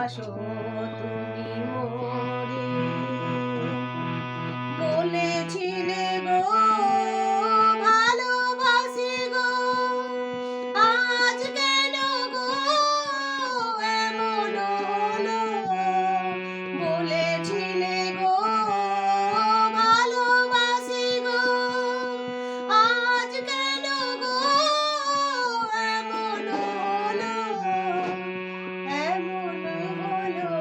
ভালোবাসো তুমি মোরে। বলেছিলে গো ভালোবাসি গো, আজ কেন গো এমন হলো। বলেছিলে গো ভালোবাসি গো, আজ কেন গো এমন হলো। এমন হলো,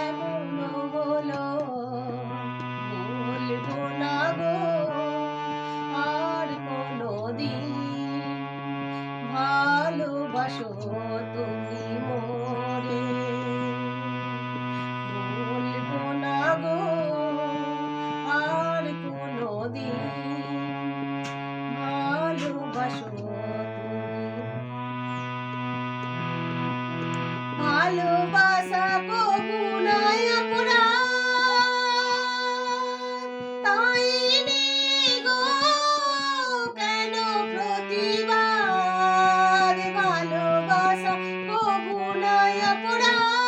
এমন হলো, বলবো না গো আর কোনোদিন। ভালোবাসো তুমি মোরে। বলবো না গো আর কোনোদিন। ভালোবাসো তুমি। ভালোবাসা কবু নয় অপরাধ, তাই নেই গো কেন প্রতিবাদ। ভালোবাসা কবু নয় অপরাধ,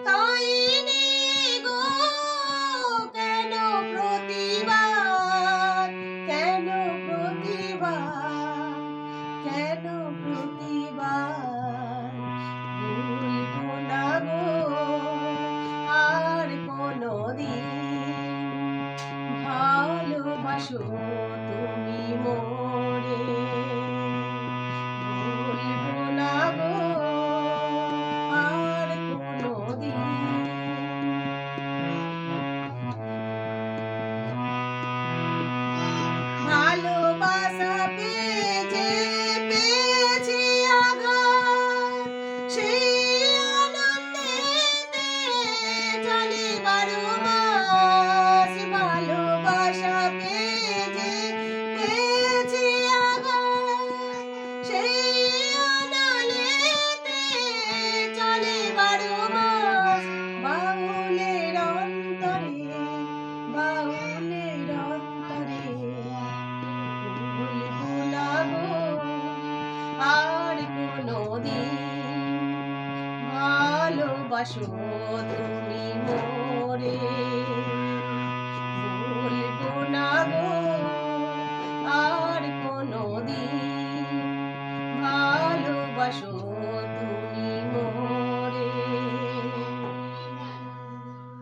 তাই নেই গো কেন প্রতিবাদ। কেন প্রতিবাদ, কেন প্রতিবাদ। ভুলবো না গো আর কোনোদিন। ভালোবাসো তুমি মোরে। ভুলবো না গো আর কোনোদিন। ভালোবাসা পেয়েছে, পেয়েছি আঘাত, সেই আনন্দেতে চলে 12 মাস। ভালোবাসা পেয়েছে, পেয়েছি আঘাত, সেই আনালেতে চলে 12 মাস। বাউলের অন্তরে, বাউলের অন্তরে, ভুলবো না গো আর কোনোদিন। ভালোবাসো তুমি মোরে। ভুলবো না গো আর কোনোদিন। ভালোবাসো